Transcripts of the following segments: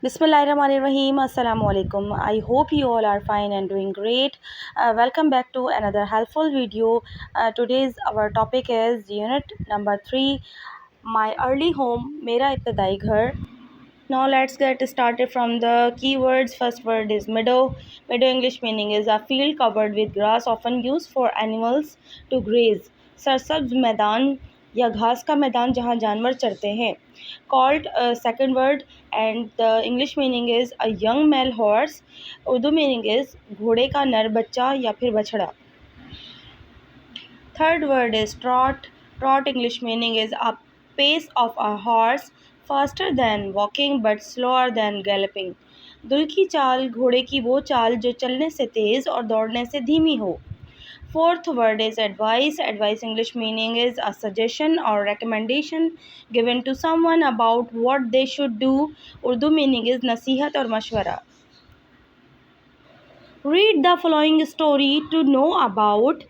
Bismillahirrahmanirrahim. Assalamu alaikum. I hope you all are fine and doing great. Welcome back to another helpful video. Today's our topic is unit number 3, my early home, Mera Ibtidai Ghar. Now let's get started from the keywords. First word is meadow. Meadow English meaning is a field covered with grass, often used for animals to graze. सरसब्ज मैदान या घास का मैदान जहाँ जानवर चरते हैं. Called second word and the English meaning is a young male horse. Urdu meaning is घोड़े का नर बच्चा या फिर बछड़ा. Third word is trot. Trot English meaning is a pace of a horse, faster than walking but slower than galloping. दुल की चाल घोड़े की वो चाल जो चलने से तेज़ और दौड़ने से धीमी हो. Fourth word is advice. Advice English meaning is a suggestion or recommendation given to someone about what they should do. Urdu meaning is नसीहत और मशवरा. Read the following story to know about.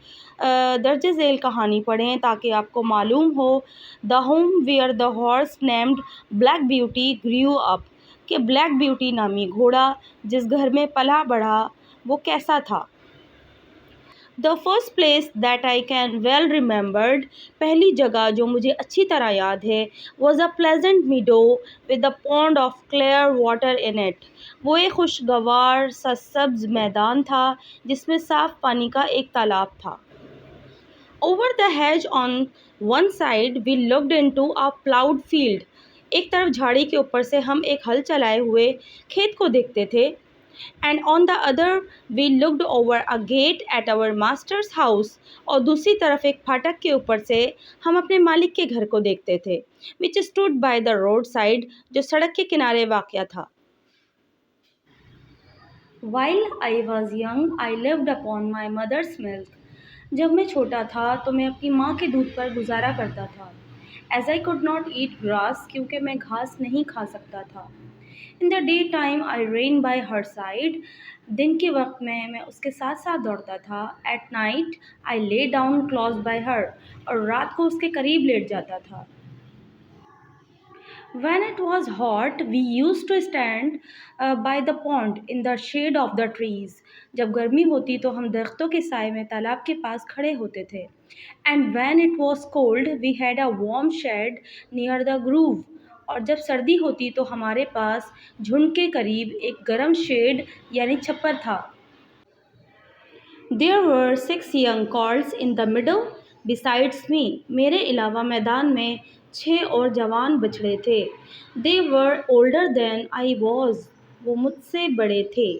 दर्ज झेल कहानी पढ़ें ताकि आपको मालूम हो. The home where the horse named Black Beauty grew up. कि ब्लैक ब्यूटी नामी घोड़ा जिस घर में पला बढ़ा वो कैसा था. The first place that I can well remembered. पहली जगह जो मुझे अच्छी तरह याद है was a pleasant मीडो with a pond of clear water in it. वो एक खुशगवार सरसब्ज मैदान था जिसमें साफ पानी का एक तालाब था. Over the hedge on one side we looked into a ploughed field. एक तरफ झाड़ी के ऊपर से हम एक हल चलाए हुए खेत को देखते थे. And on the other we looked over a gate at our master's house. और दूसरी तरफ एक फाटक के ऊपर से हम अपने मालिक के घर को देखते थे which stood by the road side, जो सड़क के किनारे वाक़या था. While I was young, I lived upon my mother's milk. जब मैं छोटा था तो मैं अपनी माँ के दूध पर गुजारा करता था. As I could not eat grass, क्योंकि मैं घास नहीं खा सकता था. In the daytime, I ran by her side. दिन के वक्त में मैं उसके साथ साथ दौड़ता था. At night, I lay down close by her. और रात को उसके करीब लेट जाता था. When it was hot, we used to stand by the pond in the shade of the trees. जब गर्मी होती तो हम दरख्तों के साए में तालाब के पास खड़े होते थे. And when it was cold, we had a warm shed near the grove. और जब सर्दी होती तो हमारे पास झुंड के करीब एक गर्म शेड यानी छप्पर था. There were 6 young colts in the meadow besides me. मेरे अलावा मैदान में 6 और जवान बछड़े थे. They were older than I was. वो मुझसे बड़े थे.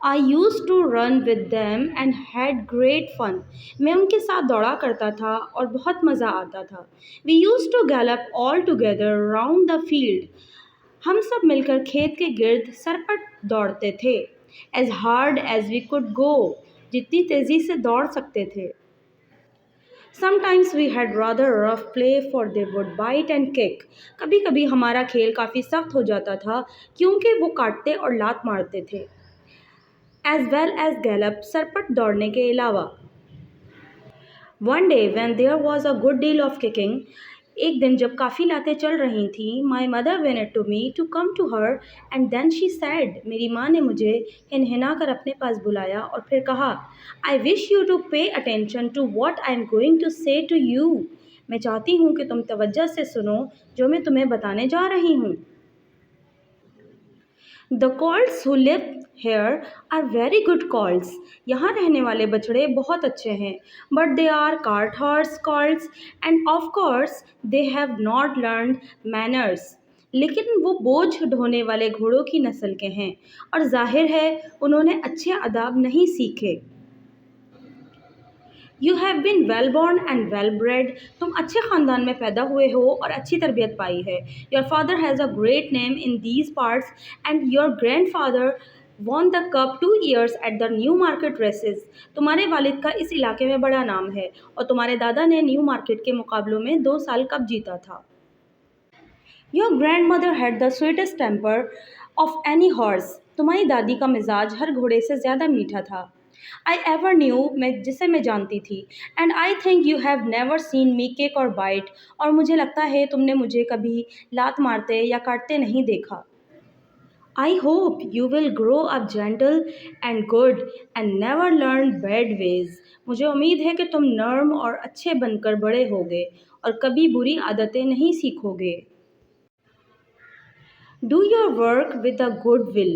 I used to run with them and had great fun. मैं उनके साथ दौड़ा करता था और बहुत मज़ा आता था. We used to gallop all together round the field. हम सब मिलकर खेत के गिर्द सरपट दौड़ते थे. As hard as we could go. जितनी तेज़ी से दौड़ सकते थे. Sometimes we had rather rough play for they would bite and kick. कभी कभी हमारा खेल काफ़ी सख्त हो जाता था क्योंकि वो काटते और लात मारते थे. As well as gallop, सरपट दौड़ने के अलावा. One day when there was a good deal of kicking, एक दिन जब काफ़ी लातें चल रही थीं, my mother went to me to come to her and then she said, मेरी माँ ने मुझे हिनहिना कर अपने पास बुलाया और फिर कहा, I wish you to pay attention to what I am going to say to you. मैं चाहती हूँ कि तुम तवज्जो से सुनो जो मैं तुम्हें बताने जा रही हूँ. The colts who live here are very good colts. यहाँ रहने वाले बछड़े बहुत अच्छे हैं. But they are cart horse colts and of course they have not learned manners. लेकिन वो बोझ ढोने वाले घोड़ों की नस्ल के हैं और जाहिर है उन्होंने अच्छे आदाब नहीं सीखे. You have been well born and well bred. तुम अच्छे ख़ानदान में पैदा हुए हो और अच्छी तरबियत पाई है. Your father has a great name in these parts and your grandfather won the cup 2 years at the Newmarket races. तुम्हारे वालिद का इस इलाके में बड़ा नाम है और तुम्हारे दादा ने न्यू मार्केट के मुकाबलों में 2 साल कप जीता था. Your grandmother had the sweetest temper of any horse. तुम्हारी दादी का मिजाज हर घोड़े से ज़्यादा मीठा था. I ever knew, जिसे मैं जानती थी. And I think you have never seen me kick or bite. और मुझे लगता है तुमने मुझे कभी लात मारते या काटते नहीं देखा. I hope you will grow up gentle and good and never learn bad ways. मुझे उम्मीद है कि तुम नर्म और अच्छे बनकर बड़े होगे और कभी बुरी आदतें नहीं सीखोगे। Do your work with a good will.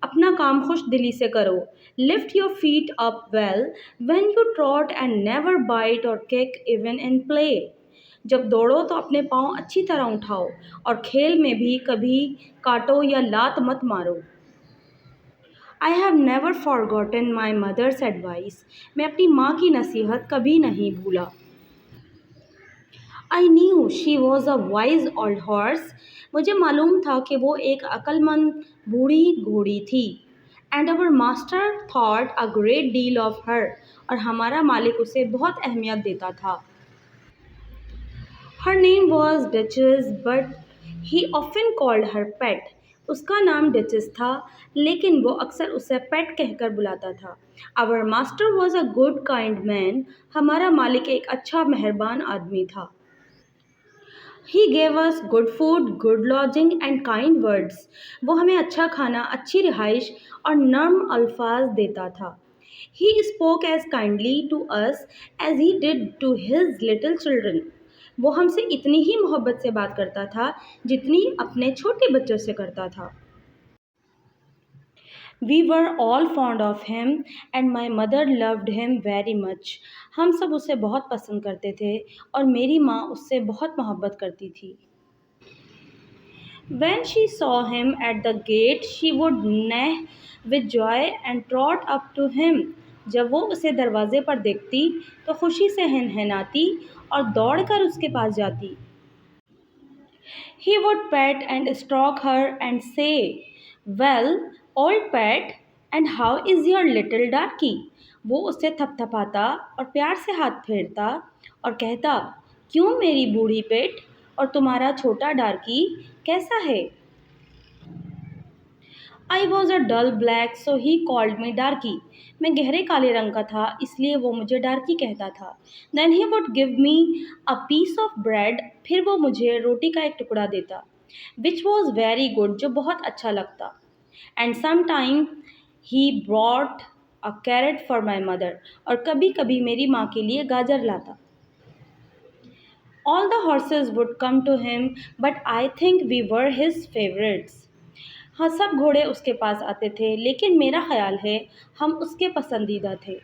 अपना काम खुश दिली से करो। Lift your feet up well when you trot and never bite or kick even in play. जब दौड़ो तो अपने पाँव अच्छी तरह उठाओ और खेल में भी कभी काटो या लात मत मारो। I have never forgotten my mother's advice. मैं अपनी माँ की नसीहत कभी नहीं भूला। I knew she was a wise old horse. मुझे मालूम था कि वो एक अक्लमंद बूढ़ी घोड़ी थी. And our master thought a great deal of her. और हमारा मालिक उसे बहुत अहमियत देता था. Her name was Duchess, but he often called her pet. उसका नाम डचेस था लेकिन वो अक्सर उसे पेट कहकर बुलाता था. Our master was a good kind man. हमारा मालिक एक अच्छा मेहरबान आदमी था. He gave us good food, good lodging and kind words. वो हमें अच्छा खाना, अच्छी रिहाइश और नर्म अल्फाज देता था. He spoke as kindly to us as he did to his little children. वो हमसे इतनी ही मोहब्बत से बात करता था जितनी अपने छोटे बच्चों से करता था. We were all fond of him and my mother loved him very much. हम सब उसे बहुत पसंद करते थे और मेरी माँ उससे बहुत मोहब्बत करती थी. When she saw him at the gate, she would neigh with joy and trot up to him. जब वो उसे दरवाजे पर देखती तो खुशी से हिनहिनाती और दौड़कर उसके पास जाती. He would pet and stroke her and say, "Well, old pet, and how is your little darky?" वो उसे थपथपाता और प्यार से हाथ फेरता और कहता, "क्यों मेरी बूढ़ी पेट और तुम्हारा छोटा डार्की कैसा है?" I was a dull black, so he called me darky. मैं गहरे काले रंग का था इसलिए वो मुझे डार्की कहता था. Then he would give me a piece of bread. फिर वो मुझे रोटी का एक टुकड़ा देता, which was very good, जो बहुत अच्छा लगता. And sometime he brought a carrot for my mother. और कभी कभी मेरी माँ के लिए गाजर लाता. All the horses would come to him, but I think we were his favorites. हाँ, सब घोड़े उसके पास आते थे लेकिन मेरा ख्याल है हम उसके पसंदीदा थे.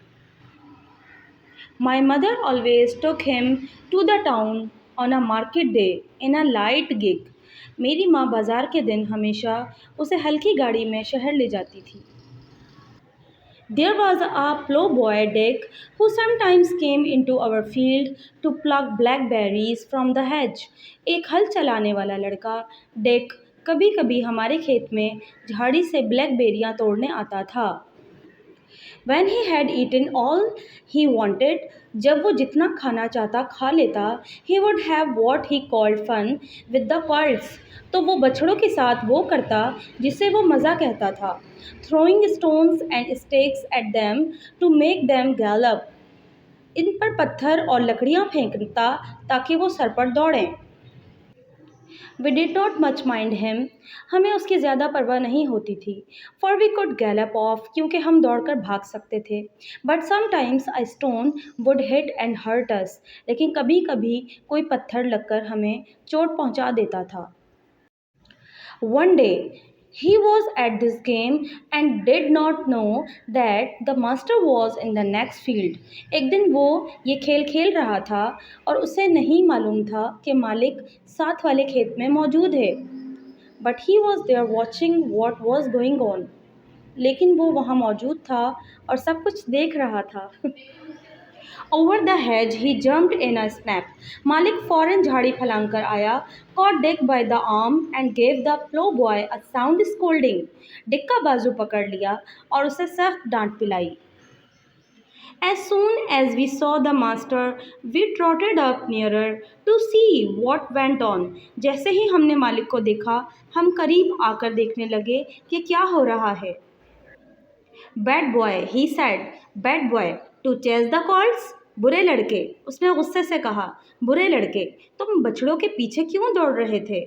My mother always took him to the town on a market day in a light gig. मेरी माँ बाज़ार के दिन हमेशा उसे हल्की गाड़ी में शहर ले जाती थी. There was a ploughboy Dick who sometimes came into our field to pluck blackberries from the hedge. एक हल चलाने वाला लड़का डिक कभी कभी हमारे खेत में झाड़ी से ब्लैकबेरियां तोड़ने आता था. When he had eaten all he wanted, जब वो जितना खाना चाहता खा लेता, he would have what he called fun with the colts. तो वो बछड़ों के साथ वो करता जिसे वो मज़ा कहता था, throwing stones and sticks at them to make them gallop. इन पर पत्थर और लकड़ियाँ फेंकता ताकि वो सर पर दौड़ें. We did not much mind him. हमें उसकी ज़्यादा परवाह नहीं होती थी. For we could gallop off, क्योंकि हम दौड़कर भाग सकते थे. But sometimes a stone would hit and hurt us. लेकिन कभी कभी कोई पत्थर लगकर हमें चोट पहुंचा देता था. One day he was at this game and did not know that the master was in the next field. एक दिन वो ये खेल खेल रहा था और उसे नहीं मालूम था कि मालिक साथ वाले खेत में मौजूद है. But he was there watching what was going on. लेकिन वो वहाँ मौजूद था और सब कुछ देख रहा था. Over the hedge he jumped in a snap. मालिक फौरन झाड़ी फलांग कर आया, caught Dick by the arm and gave the ploughboy a sound scolding. Dick का बाजू पकड़ लिया और उसे सख्त डांट पिलाई. As soon as we saw the master, we trotted up nearer to see what went on. जैसे ही हमने मालिक को देखा, हम करीब आकर देखने लगे कि क्या हो रहा है. Bad boy, he said. Bad boy, to chase the colts? बुरे लड़के, उसने गुस्से से कहा. बुरे लड़के, तुम बछड़ों के पीछे क्यों दौड़ रहे थे?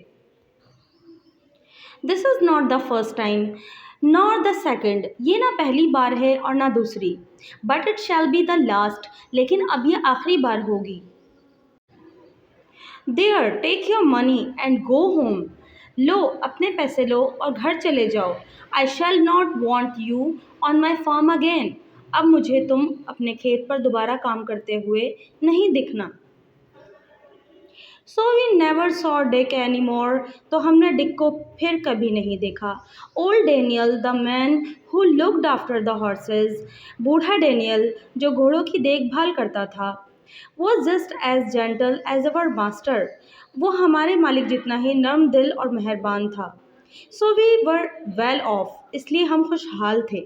This is not the first time nor the second, یہ نہ پہلی بار ہے اور نہ دوسری، but it shall be the last, لیکن اب یہ آخری بار ہوگی۔ There take your money and go home, لو اپنے پیسے لو اور گھر چلے جاؤ۔ I shall not want you on my farm again, اب مجھے تم اپنے کھیت پر دوبارہ کام کرتے ہوئے نہیں دکھنا۔ سو we never so ڈک any more, تو ہم نے ڈک کو پھر کبھی نہیں دیکھا۔ Old Daniel the man who looked after the horses, بوڑھا ڈینیل جو گھوڑوں کی دیکھ بھال کرتا تھا، was just as gentle as our master, وہ ہمارے مالک جتنا ہی نرم دل اور مہربان تھا۔ سو وی ور ویل آف، اس لیے ہم خوشحال تھے۔